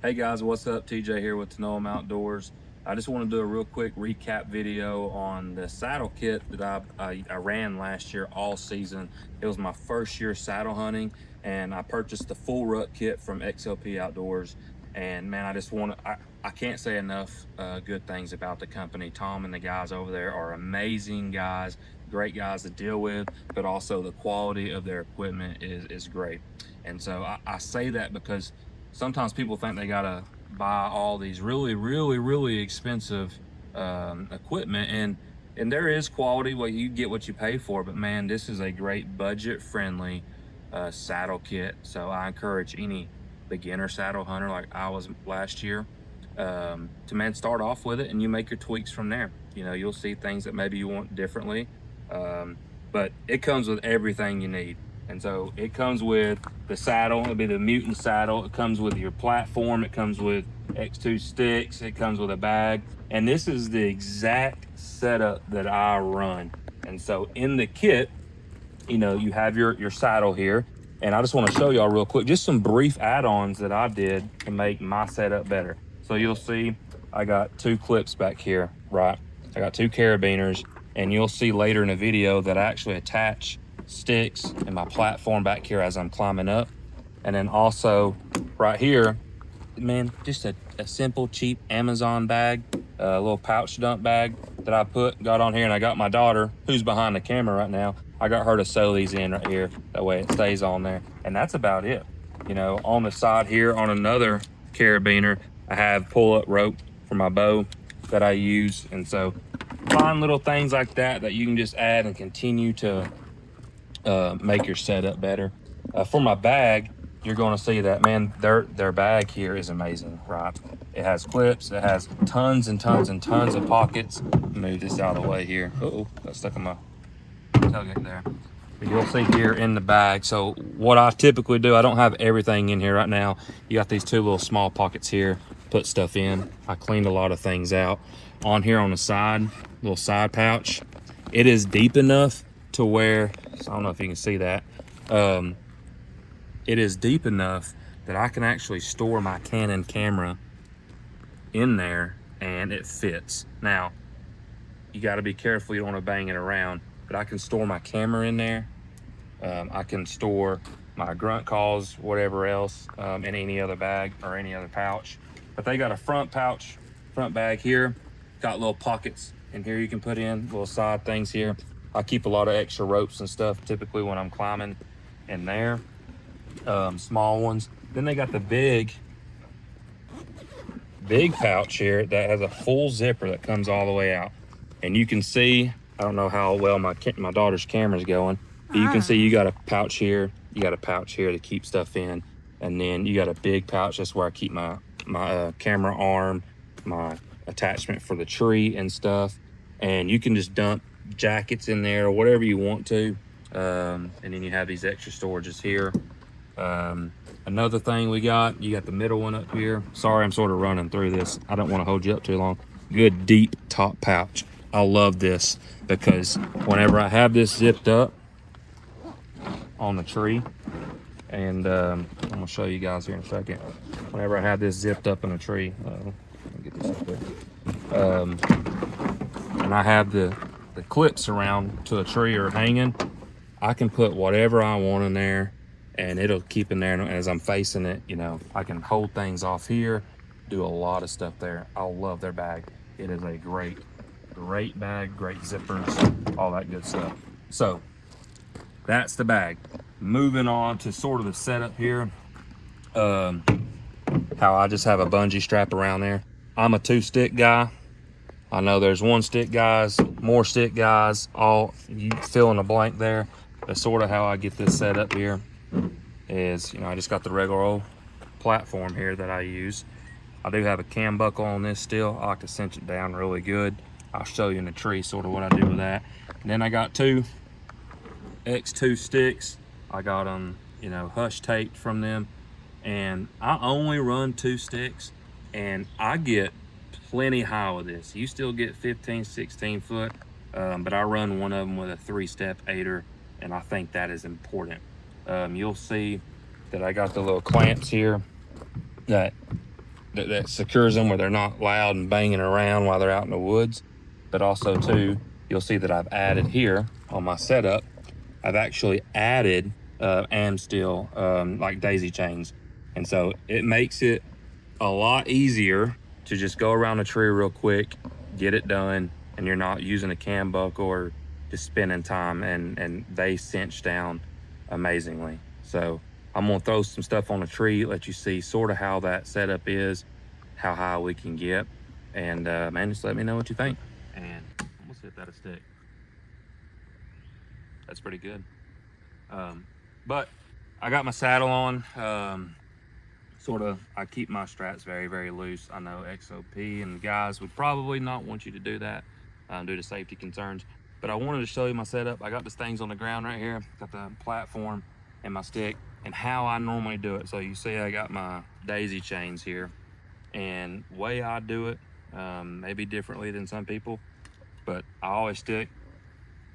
Hey guys, what's up? TJ here with ToknowHim Outdoors. I just want to do a real quick recap video on the saddle kit that I ran last year all season. It was my first year saddle hunting, and I purchased the full rut kit from XOP Outdoors. And man, I can't say enough good things about the company. Tom and the guys over there are amazing guys, great guys to deal with, but also the quality of their equipment is great. And so I say that because sometimes people think they gotta buy all these really expensive equipment, and there is quality. Well, you get what you pay for, but man, this is a great budget friendly saddle kit. So I encourage any beginner saddle hunter like I was last year to man, start off with it, and you make your tweaks from there. You know, you'll see things that maybe you want differently, but it comes with everything you need. And so it comes with the saddle. It'll be the Mutant saddle. It comes with your platform. It comes with X2 sticks. It comes with a bag. And this is the exact setup that I run. And so in the kit, you know, you have your saddle here. And I just want to show y'all real quick, just some brief add-ons that I did to make my setup better. So you'll see I got 2 clips back here, right? I got 2 carabiners, and you'll see later in the video that I actually attach sticks and my platform back here as I'm climbing up. And then also right here, man, just a simple, cheap Amazon bag, a little pouch dump bag that I got on here, and I got my daughter, who's behind the camera right now, I got her to sew these in right here. That way it stays on there. And that's about it. You know, on the side here, on another carabiner, I have pull-up rope for my bow that I use. And so fine little things like that that you can just add and continue to make your setup better. For my bag, you're going to see that, man, their bag here is amazing, right? It has clips. It has tons and tons and tons of pockets. Move this out of the way here. Uh-oh, got stuck in my tailgate there. But you'll see here in the bag. So what I typically do, I don't have everything in here right now. You got these 2 little small pockets here, put stuff in. I cleaned a lot of things out. On here on the side, little side pouch, it is deep enough to where, so I don't know if you can see that, it is deep enough that I can actually store my Canon camera in there and it fits. Now, you got to be careful, you don't want to bang it around, but I can store my camera in there. I can store my grunt calls, whatever else, in any other bag or any other pouch. But they got a front bag here, got little pockets in here you can put in, little side things here. I keep a lot of extra ropes and stuff typically when I'm climbing in there, small ones. Then they got the big pouch here that has a full zipper that comes all the way out. And you can see, I don't know how well my daughter's camera's going, but you can see you got a pouch here, you got a pouch here to keep stuff in, and then you got a big pouch, that's where I keep my camera arm, my attachment for the tree and stuff. And you can just dump jackets in there or whatever you want to, and then you have these extra storages here. Another thing you got the middle one up here. Sorry, I'm sort of running through this. I don't want to hold you up too long. Good deep top pouch. I love this because whenever I have this zipped up on the tree, and I'm gonna show you guys here in a second. Whenever I have this zipped up in a tree, let me get this up there. And I have the clips around to a tree or hanging, I can put whatever I want in there and it'll keep in there. And as I'm facing it, you know, I can hold things off here, do a lot of stuff there. I love their bag. It is a great bag, great zippers, all that good stuff. So that's the bag. Moving on to sort of the setup here, how I just have a bungee strap around there. I'm a 2-stick guy. I know there's 1-stick guys, more stick guys, all you fill in the blank there. That's sort of how I get this set up here is, you know, I just got the regular old platform here that I use. I do have a cam buckle on this still. I like to cinch it down really good. I'll show you in the tree sort of what I do with that. And then I got 2 X2 sticks. I got them, you know, hush taped from them. And I only run 2 sticks and I get plenty high with this. You still get 15, 16 foot, but I run one of them with a 3-step aider, and I think that is important. You'll see that I got the little clamps here that that secures them where they're not loud and banging around while they're out in the woods. But also too, you'll see that I've added here on my setup, I've actually added Amsteel like daisy chains. And so it makes it a lot easier to just go around a tree real quick, get it done, and you're not using a cam buckle or just spending time, and they cinch down amazingly. So I'm gonna throw some stuff on a tree, let you see sort of how that setup is, how high we can get, and man, just let me know what you think. And I'm gonna see if that'll stick. That's pretty good. But I got my saddle on. I keep my straps very, very loose. I know XOP and guys would probably not want you to do that due to safety concerns. But I wanted to show you my setup. I got these things on the ground right here. Got the platform and my stick and how I normally do it. So you see I got my daisy chains here. And the way I do it, maybe differently than some people, but I always stick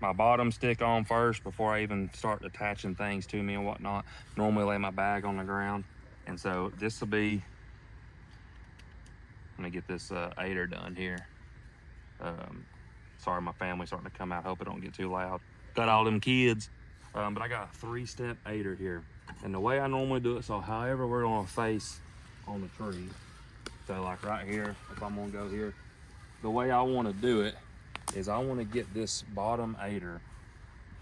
my bottom stick on first before I even start attaching things to me and whatnot. Normally lay my bag on the ground. And so this will be, I'm gonna get this aider done here. Sorry, my family's starting to come out. Hope it don't get too loud. Got all them kids, but I got a 3-step aider here. And the way I normally do it, so however we're gonna face on the tree, so like right here, if I'm gonna go here, the way I wanna do it is I wanna get this bottom aider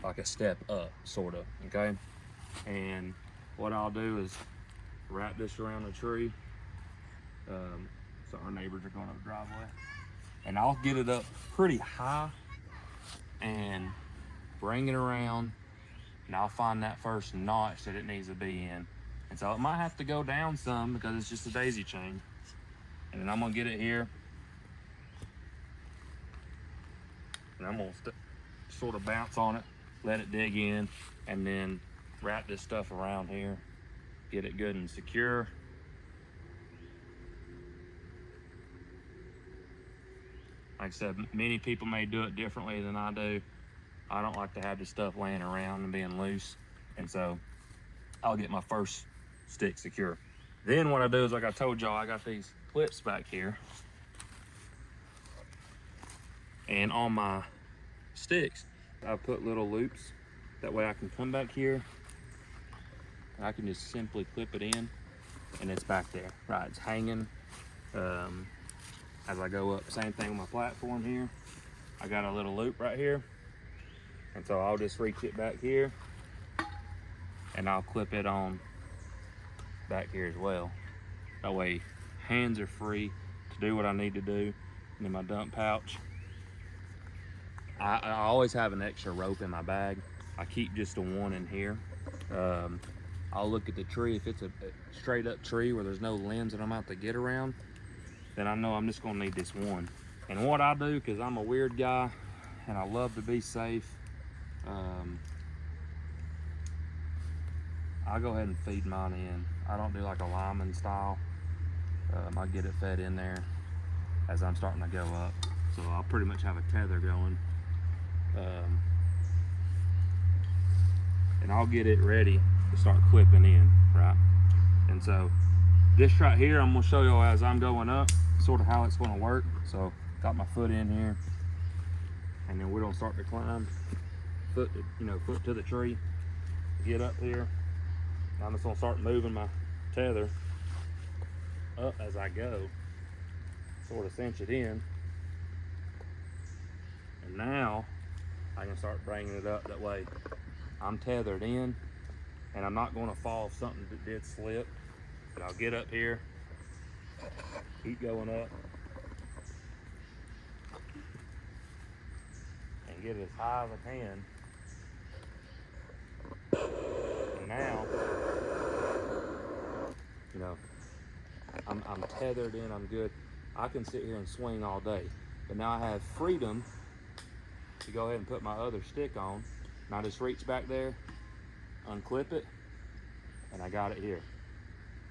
like a step up, sort of, okay? And what I'll do is wrap this around the tree. So our neighbors are going up the driveway. And I'll get it up pretty high and bring it around, and I'll find that first notch that it needs to be in. And so it might have to go down some because it's just a daisy chain. And then I'm gonna get it here. And I'm gonna sort of bounce on it, let it dig in, and then wrap this stuff around here, get it good and secure. Like I said, many people may do it differently than I do. I don't like to have this stuff laying around and being loose. And so I'll get my first stick secure. Then what I do is, like I told y'all, I got these clips back here. And on my sticks, I put little loops. That way I can come back here. I can just simply clip it in, and it's back there. Right, it's hanging as I go up. Same thing with my platform here. I got a little loop right here. And so I'll just reach it back here, and I'll clip it on back here as well. That way, hands are free to do what I need to do. And in my dump pouch, I always have an extra rope in my bag. I keep just the one in here. I'll look at the tree. If it's a straight up tree where there's no limbs that I'm out to get around, then I know I'm just gonna need this one. And what I do, because I'm a weird guy and I love to be safe, I go ahead and feed mine in. I don't do like a lineman style. I get it fed in there as I'm starting to go up. So I'll pretty much have a tether going. And I'll get it ready to start clipping in, right? And so this right here, I'm gonna show you as I'm going up, sort of how it's gonna work. So got my foot in here, and then we're gonna start to climb, foot to the tree, get up here. I'm just gonna start moving my tether up as I go, sort of cinch it in. And now I can start bringing it up. That way I'm tethered in, and I'm not gonna fall if something did slip. But I'll get up here, keep going up, and get it as high as I can. And now, I'm tethered in, I'm good. I can sit here and swing all day. But now I have freedom to go ahead and put my other stick on. And I just reach back there, unclip it, and I got it here.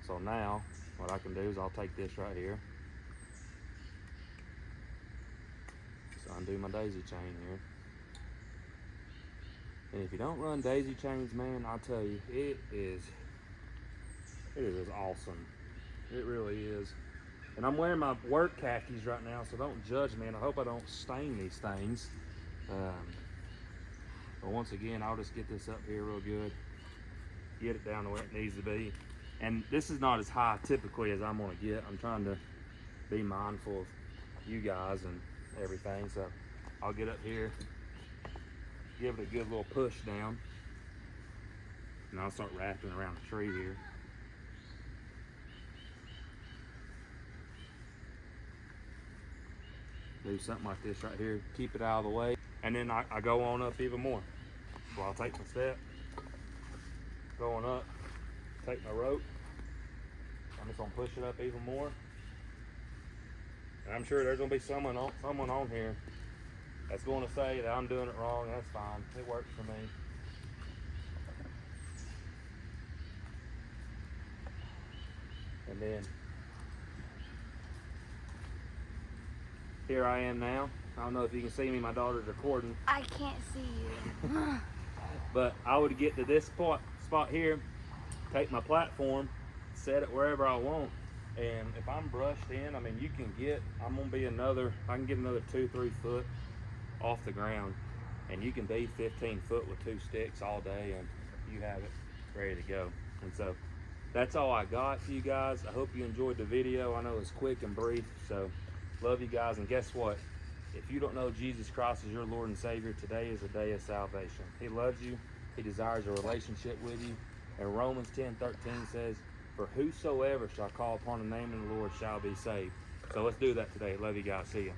So now, what I can do is I'll take this right here. Just undo my daisy chain here. And if you don't run daisy chains, man, I'll tell you, it is awesome. It really is. And I'm wearing my work khakis right now, so don't judge me, and I hope I don't stain these things. But once again, I'll just get this up here real good, get it down to where it needs to be. And this is not as high typically as I'm gonna get. I'm trying to be mindful of you guys and everything. So I'll get up here, give it a good little push down, and I'll start wrapping around the tree here. Do something like this right here, keep it out of the way, and then I go on up even more. So I'll take my step, going up, take my rope, I'm just gonna push it up even more. And I'm sure there's gonna be someone on here that's gonna say that I'm doing it wrong. That's fine, it works for me. And then here I am now. I don't know if you can see me, my daughter's recording. I can't see you. But I would get to this spot here, take my platform, set it wherever I want. And if I'm brushed in, I mean, I can get another 2-3 foot off the ground. And you can be 15 foot with 2 sticks all day, and you have it ready to go. And so that's all I got for you guys. I hope you enjoyed the video. I know it's quick and brief, so love you guys. And guess what? If you don't know Jesus Christ as your Lord and Savior, today is a day of salvation. He loves you. He desires a relationship with you. And Romans 10:13 says, "For whosoever shall call upon the name of the Lord shall be saved." So let's do that today. Love you guys. See ya.